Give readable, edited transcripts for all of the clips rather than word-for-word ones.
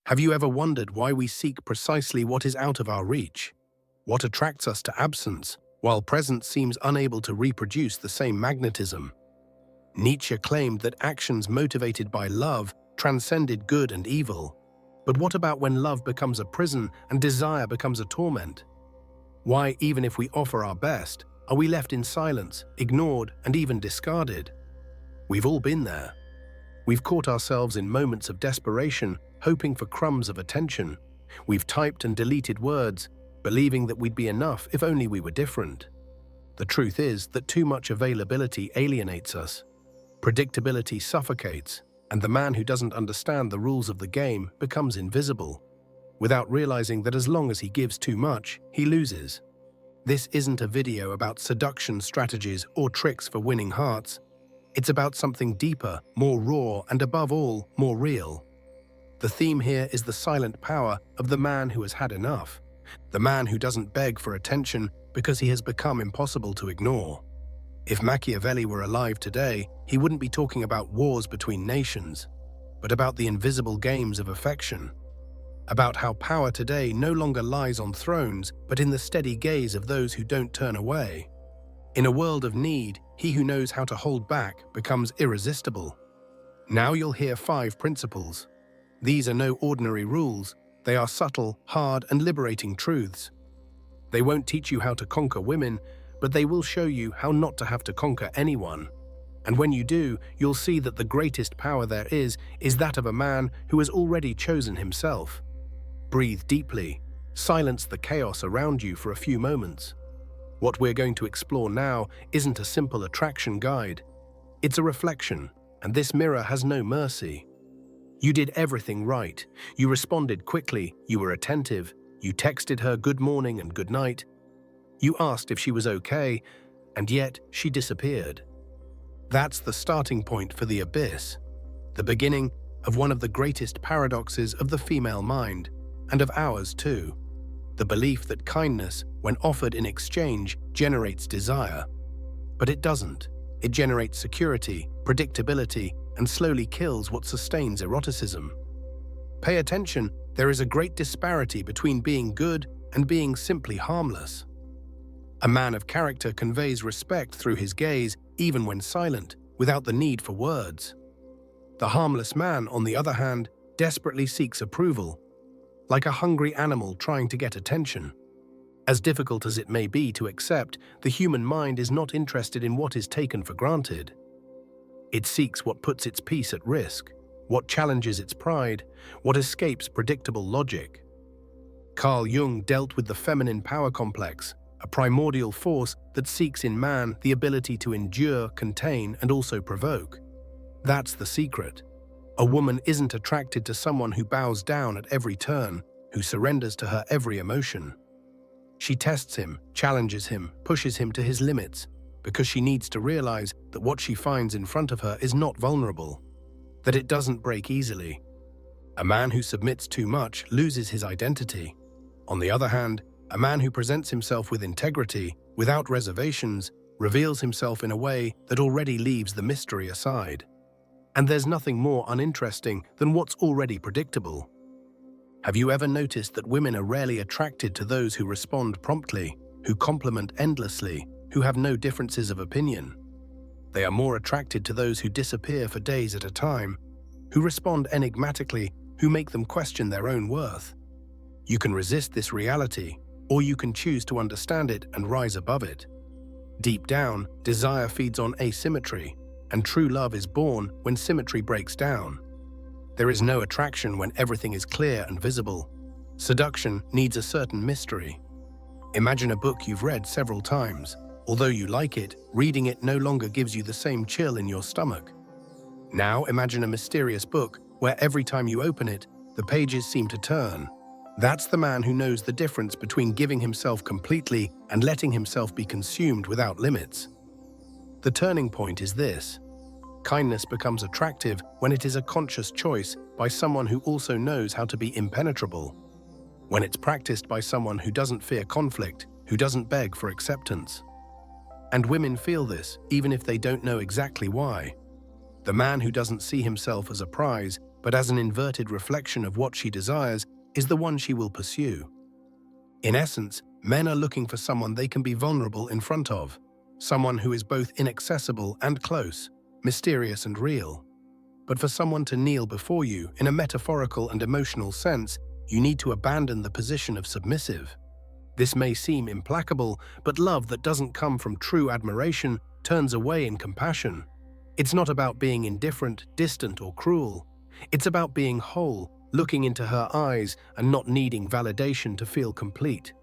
Have you ever wondered why we seek precisely what is out of our reach? What attracts us to absence, while presence seems unable to reproduce the same magnetism? Nietzsche claimed that actions motivated by love transcended good and evil. But what about when love becomes a prison and desire becomes a torment? Why, even if we offer our best, are we left in silence, ignored, and even discarded? We've all been there. We've caught ourselves in moments of desperation, hoping for crumbs of attention. We've typed and deleted words, believing that we'd be enough if only we were different. The truth is that too much availability alienates us. Predictability suffocates, and the man who doesn't understand the rules of the game becomes invisible, without realizing that as long as he gives too much, he loses. This isn't a video about seduction strategies or tricks for winning hearts. It's about something deeper, more raw, and above all, more real. The theme here is the silent power of the man who has had enough, the man who doesn't beg for attention because he has become impossible to ignore. If Machiavelli were alive today, he wouldn't be talking about wars between nations, but about the invisible games of affection, about how power today no longer lies on thrones, but in the steady gaze of those who don't turn away. In a world of need, he who knows how to hold back becomes irresistible. Now you'll hear 5 principles. These are no ordinary rules. They are subtle, hard, and liberating truths. They won't teach you how to conquer women, but they will show you how not to have to conquer anyone. And when you do, you'll see that the greatest power there is that of a man who has already chosen himself. Breathe deeply. Silence the chaos around you for a few moments. What we're going to explore now isn't a simple attraction guide. It's a reflection, and this mirror has no mercy. You did everything right. You responded quickly, you were attentive, you texted her good morning and good night. You asked if she was okay, and yet she disappeared. That's the starting point for the abyss, the beginning of one of the greatest paradoxes of the female mind, and of ours too. The belief that kindness, when offered in exchange, generates desire. But it doesn't. It generates security, predictability, and slowly kills what sustains eroticism. Pay attention, there is a great disparity between being good and being simply harmless. A man of character conveys respect through his gaze, even when silent, without the need for words. The harmless man, on the other hand, desperately seeks approval, like a hungry animal trying to get attention. As difficult as it may be to accept, the human mind is not interested in what is taken for granted. It seeks what puts its peace at risk, what challenges its pride, what escapes predictable logic. Carl Jung dealt with the feminine power complex, a primordial force that seeks in man the ability to endure, contain, and also provoke. That's the secret. A woman isn't attracted to someone who bows down at every turn, who surrenders to her every emotion. She tests him, challenges him, pushes him to his limits, because she needs to realize that what she finds in front of her is not vulnerable, that it doesn't break easily. A man who submits too much loses his identity. On the other hand, a man who presents himself with integrity, without reservations, reveals himself in a way that already leaves the mystery aside. And there's nothing more uninteresting than what's already predictable. Have you ever noticed that women are rarely attracted to those who respond promptly, who compliment endlessly, who have no differences of opinion? They are more attracted to those who disappear for days at a time, who respond enigmatically, who make them question their own worth. You can resist this reality, or you can choose to understand it and rise above it. Deep down, desire feeds on asymmetry, and true love is born when symmetry breaks down. There is no attraction when everything is clear and visible. Seduction needs a certain mystery. Imagine a book you've read several times. Although you like it, reading it no longer gives you the same chill in your stomach. Now imagine a mysterious book where every time you open it, the pages seem to turn. That's the man who knows the difference between giving himself completely and letting himself be consumed without limits. The turning point is this. Kindness becomes attractive when it is a conscious choice by someone who also knows how to be impenetrable. When it's practiced by someone who doesn't fear conflict, who doesn't beg for acceptance. And women feel this, even if they don't know exactly why. The man who doesn't see himself as a prize, but as an inverted reflection of what she desires, is the one she will pursue. In essence, men are looking for someone they can be vulnerable in front of, someone who is both inaccessible and close, mysterious and real. But for someone to kneel before you in a metaphorical and emotional sense, you need to abandon the position of submissive. This may seem implacable, but love that doesn't come from true admiration turns away in compassion. It's not about being indifferent, distant, or cruel. It's about being whole, looking into her eyes and not needing validation to feel complete.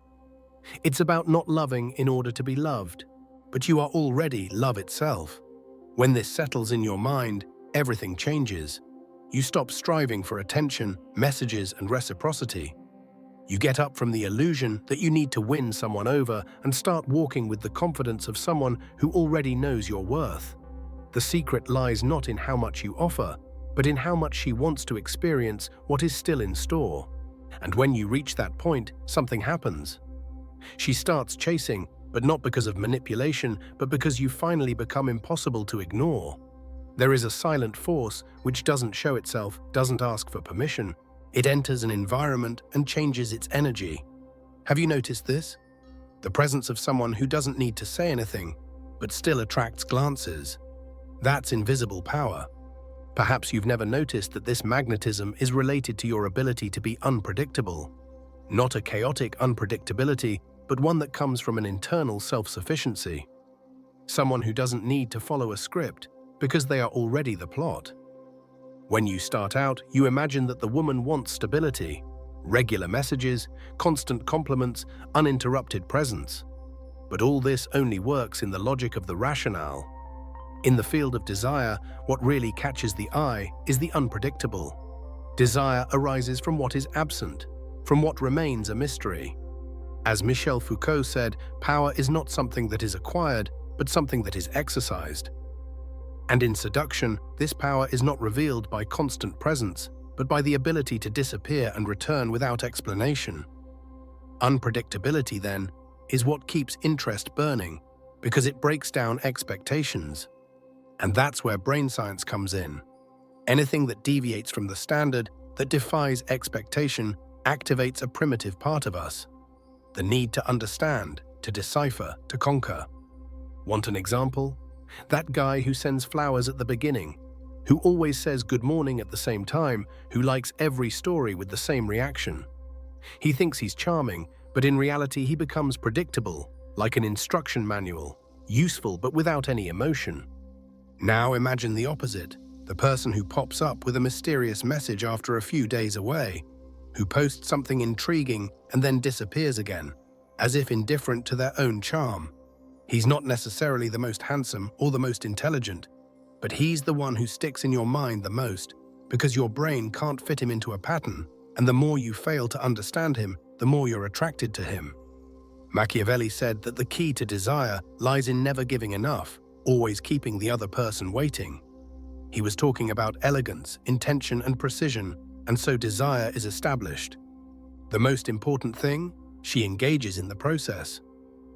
It's about not loving in order to be loved, but you are already love itself. When this settles in your mind, everything changes. You stop striving for attention, messages, and reciprocity. You get up from the illusion that you need to win someone over and start walking with the confidence of someone who already knows your worth. The secret lies not in how much you offer, but in how much she wants to experience what is still in store. And when you reach that point, something happens. She starts chasing, but not because of manipulation, but because you finally become impossible to ignore. There is a silent force which doesn't show itself, doesn't ask for permission. It enters an environment and changes its energy. Have you noticed this? The presence of someone who doesn't need to say anything, but still attracts glances. That's invisible power. Perhaps you've never noticed that this magnetism is related to your ability to be unpredictable. Not a chaotic unpredictability, but one that comes from an internal self-sufficiency. Someone who doesn't need to follow a script because they are already the plot. When you start out, you imagine that the woman wants stability, regular messages, constant compliments, uninterrupted presence. But all this only works in the logic of the rationale. In the field of desire, what really catches the eye is the unpredictable. Desire arises from what is absent, from what remains a mystery. As Michel Foucault said, power is not something that is acquired, but something that is exercised. And in seduction, this power is not revealed by constant presence, but by the ability to disappear and return without explanation. Unpredictability, then, is what keeps interest burning, because it breaks down expectations. And that's where brain science comes in. Anything that deviates from the standard, that defies expectation, activates a primitive part of us. The need to understand, to decipher, to conquer. Want an example? That guy who sends flowers at the beginning, who always says good morning at the same time, who likes every story with the same reaction. He thinks he's charming, but in reality he becomes predictable, like an instruction manual, useful but without any emotion. Now imagine the opposite, the person who pops up with a mysterious message after a few days away, who posts something intriguing and then disappears again, as if indifferent to their own charm. He's not necessarily the most handsome or the most intelligent, but he's the one who sticks in your mind the most, because your brain can't fit him into a pattern, and the more you fail to understand him, the more you're attracted to him. Machiavelli said that the key to desire lies in never giving enough, always keeping the other person waiting. He was talking about elegance, intention, and precision, and so desire is established. The most important thing, she engages in the process.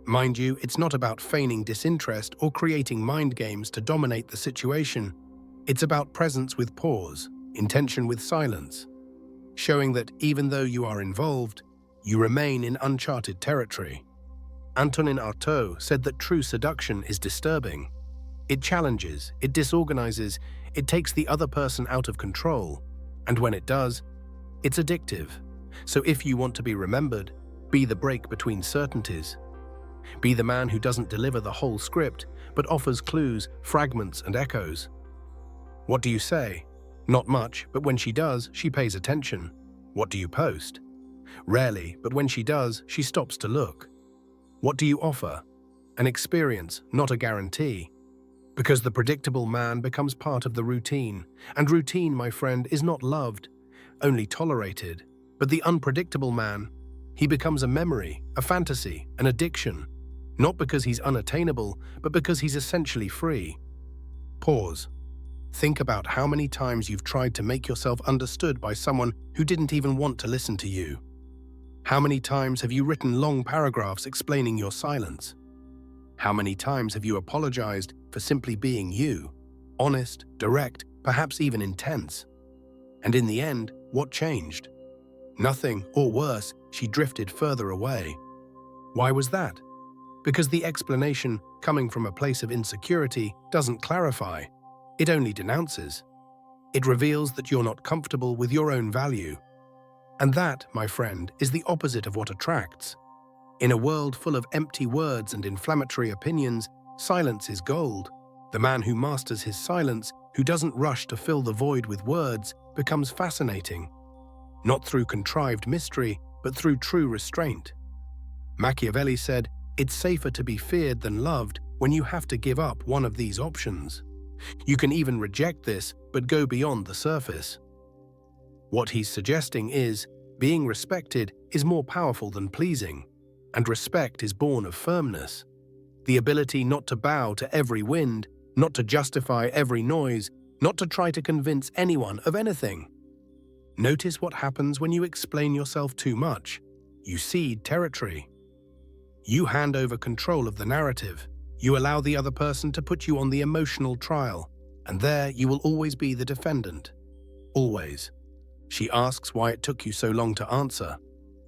Mind you, it's not about feigning disinterest or creating mind games to dominate the situation. It's about presence with pause, intention with silence, showing that even though you are involved, you remain in uncharted territory. Antonin Artaud said that true seduction is disturbing. It challenges, it disorganizes, it takes the other person out of control, and when it does, it's addictive. So if you want to be remembered, be the break between certainties. Be the man who doesn't deliver the whole script, but offers clues, fragments, and echoes. What do you say? Not much, but when she does, she pays attention. What do you post? Rarely, but when she does, she stops to look. What do you offer? An experience, not a guarantee. Because the predictable man becomes part of the routine, and routine, my friend, is not loved, only tolerated. But the unpredictable man, he becomes a memory, a fantasy, an addiction. Not because he's unattainable, but because he's essentially free. Pause. Think about how many times you've tried to make yourself understood by someone who didn't even want to listen to you. How many times have you written long paragraphs explaining your silence? How many times have you apologized for simply being you, honest, direct, perhaps even intense? And in the end, what changed? Nothing, or worse, she drifted further away. Why was that? Because the explanation, coming from a place of insecurity, doesn't clarify. It only denounces. It reveals that you're not comfortable with your own value. And that, my friend, is the opposite of what attracts. In a world full of empty words and inflammatory opinions, silence is gold. The man who masters his silence, who doesn't rush to fill the void with words, becomes fascinating. Not through contrived mystery, but through true restraint. Machiavelli said, "It's safer to be feared than loved when you have to give up one of these options." You can even reject this, but go beyond the surface. What he's suggesting is, being respected is more powerful than pleasing, and respect is born of firmness. The ability not to bow to every wind, not to justify every noise, not to try to convince anyone of anything. Notice what happens when you explain yourself too much. You cede territory. You hand over control of the narrative. You allow the other person to put you on the emotional trial, and there you will always be the defendant. Always. She asks why it took you so long to answer.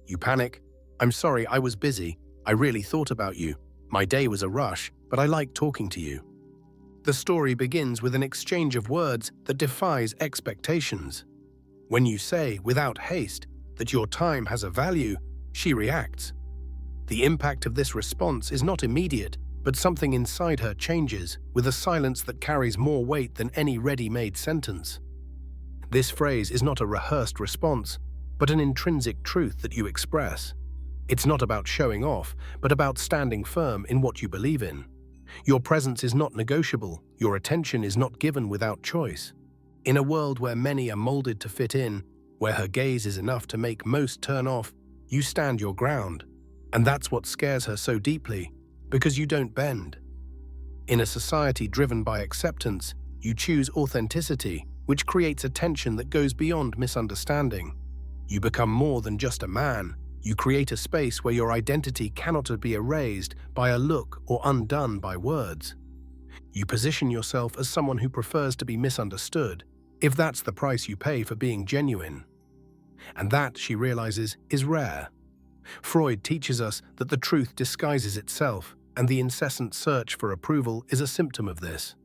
You panic. "I'm sorry, I was busy. I really thought about you. My day was a rush, but I liked talking to you." The story begins with an exchange of words that defies expectations. When you say, without haste, that your time has a value, she reacts. The impact of this response is not immediate, but something inside her changes, with a silence that carries more weight than any ready-made sentence. This phrase is not a rehearsed response, but an intrinsic truth that you express. It's not about showing off, but about standing firm in what you believe in. Your presence is not negotiable, your attention is not given without choice. In a world where many are molded to fit in, where her gaze is enough to make most turn off, you stand your ground. And that's what scares her so deeply, because you don't bend. In a society driven by acceptance, you choose authenticity, which creates a tension that goes beyond misunderstanding. You become more than just a man. You create a space where your identity cannot be erased by a look or undone by words. You position yourself as someone who prefers to be misunderstood, if that's the price you pay for being genuine. And that, she realizes, is rare. Freud teaches us that the truth disguises itself, and the incessant search for approval is a symptom of this.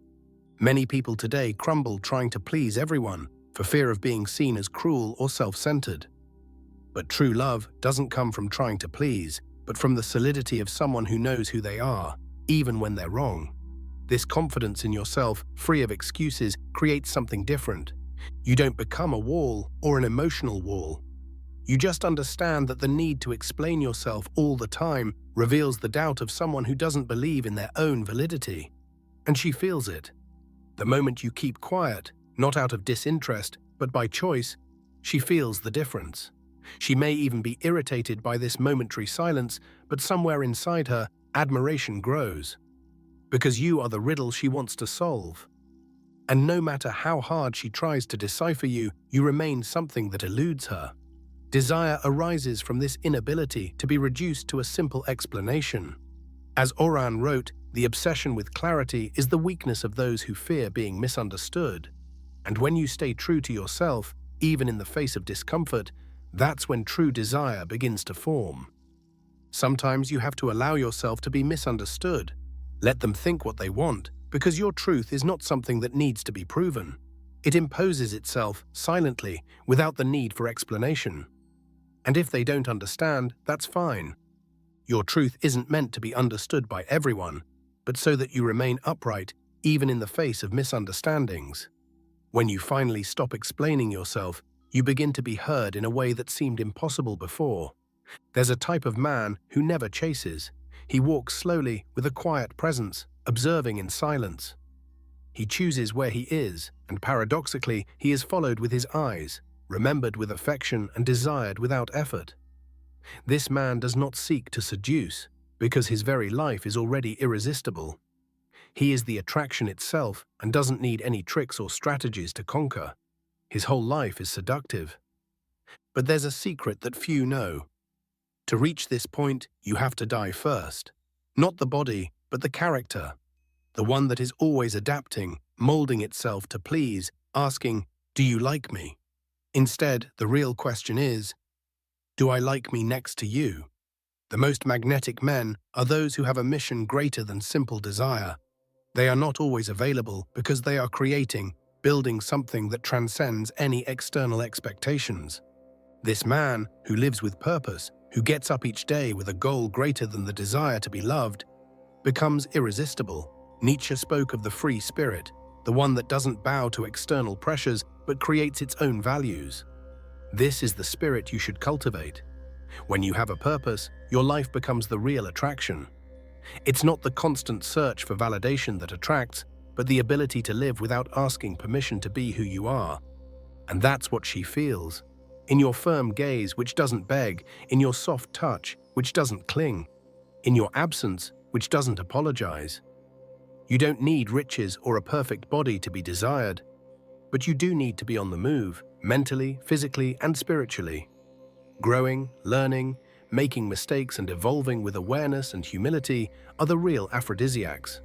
Many people today crumble trying to please everyone for fear of being seen as cruel or self-centered. But true love doesn't come from trying to please, but from the solidity of someone who knows who they are, even when they're wrong. This confidence in yourself, free of excuses, creates something different. You don't become a wall or an emotional wall. You just understand that the need to explain yourself all the time reveals the doubt of someone who doesn't believe in their own validity. And she feels it. The moment you keep quiet, not out of disinterest, but by choice, she feels the difference. She may even be irritated by this momentary silence, but somewhere inside her, admiration grows. Because you are the riddle she wants to solve. And no matter how hard she tries to decipher you, you remain something that eludes her. Desire arises from this inability to be reduced to a simple explanation. As Oran wrote, the obsession with clarity is the weakness of those who fear being misunderstood. And when you stay true to yourself, even in the face of discomfort, that's when true desire begins to form. Sometimes you have to allow yourself to be misunderstood. Let them think what they want, because your truth is not something that needs to be proven. It imposes itself silently, without the need for explanation. And if they don't understand, that's fine. Your truth isn't meant to be understood by everyone, but so that you remain upright, even in the face of misunderstandings. When you finally stop explaining yourself, you begin to be heard in a way that seemed impossible before. There's a type of man who never chases. He walks slowly, with a quiet presence, observing in silence. He chooses where he is, and paradoxically, he is followed with his eyes, remembered with affection and desired without effort. This man does not seek to seduce, because his very life is already irresistible. He is the attraction itself and doesn't need any tricks or strategies to conquer. His whole life is seductive. But there's a secret that few know. To reach this point, you have to die first. Not the body, but the character. The one that is always adapting, molding itself to please, asking, "Do you like me?" Instead, the real question is, do I like me next to you? The most magnetic men are those who have a mission greater than simple desire. They are not always available because they are building something that transcends any external expectations. This man, who lives with purpose, who gets up each day with a goal greater than the desire to be loved, becomes irresistible. Nietzsche spoke of the free spirit, the one that doesn't bow to external pressures but creates its own values. This is the spirit you should cultivate. When you have a purpose, your life becomes the real attraction. It's not the constant search for validation that attracts, but the ability to live without asking permission to be who you are. And that's what she feels. In your firm gaze, which doesn't beg, in your soft touch, which doesn't cling, in your absence, which doesn't apologize. You don't need riches or a perfect body to be desired, but you do need to be on the move, mentally, physically, and spiritually. Growing, learning, making mistakes, and evolving with awareness and humility are the real aphrodisiacs.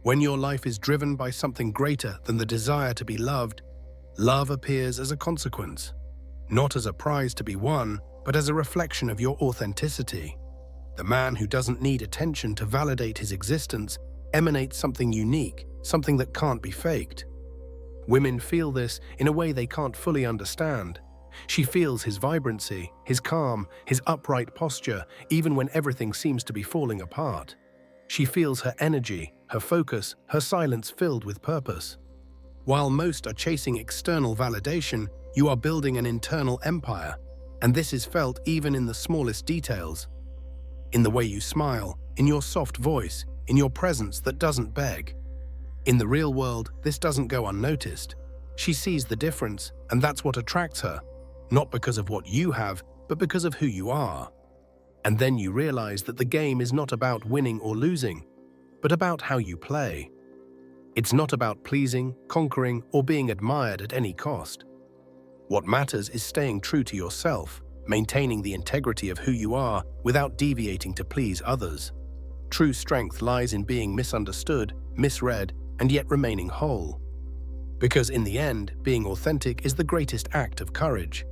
When your life is driven by something greater than the desire to be loved, love appears as a consequence, not as a prize to be won, but as a reflection of your authenticity. The man who doesn't need attention to validate his existence emanates something unique, something that can't be faked. Women feel this in a way they can't fully understand. She feels his vibrancy, his calm, his upright posture, even when everything seems to be falling apart. She feels her energy, her focus, her silence filled with purpose. While most are chasing external validation, you are building an internal empire, and this is felt even in the smallest details. In the way you smile, in your soft voice, in your presence that doesn't beg. In the real world, this doesn't go unnoticed. She sees the difference, and that's what attracts her, not because of what you have, but because of who you are. And then you realize that the game is not about winning or losing, but about how you play. It's not about pleasing, conquering, or being admired at any cost. What matters is staying true to yourself, maintaining the integrity of who you are without deviating to please others. True strength lies in being misunderstood, misread, and yet remaining whole. Because in the end, being authentic is the greatest act of courage.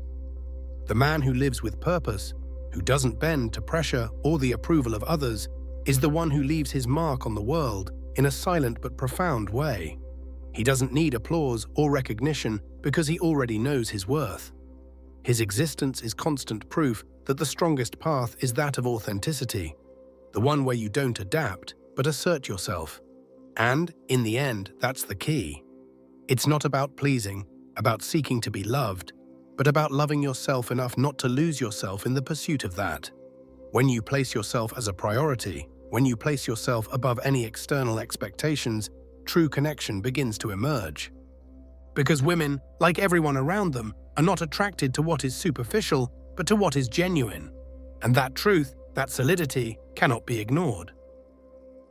The man who lives with purpose, who doesn't bend to pressure or the approval of others, is the one who leaves his mark on the world in a silent but profound way. He doesn't need applause or recognition because he already knows his worth. His existence is constant proof that the strongest path is that of authenticity, the one where you don't adapt, but assert yourself. And, in the end, that's the key. It's not about pleasing, about seeking to be loved, but about loving yourself enough not to lose yourself in the pursuit of that. When you place yourself as a priority, when you place yourself above any external expectations, true connection begins to emerge. Because women, like everyone around them, are not attracted to what is superficial, but to what is genuine. And that truth, that solidity, cannot be ignored.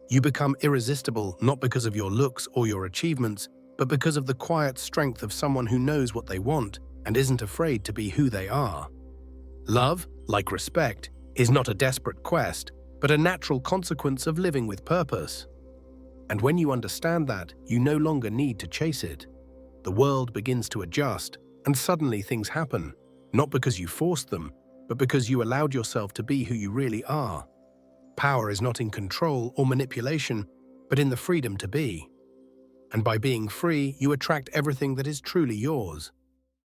You become irresistible not because of your looks or your achievements, but because of the quiet strength of someone who knows what they want and isn't afraid to be who they are. Love, like respect, is not a desperate quest, but a natural consequence of living with purpose. And when you understand that, you no longer need to chase it. The world begins to adjust, and suddenly things happen, not because you forced them, but because you allowed yourself to be who you really are. Power is not in control or manipulation, but in the freedom to be. And by being free, you attract everything that is truly yours.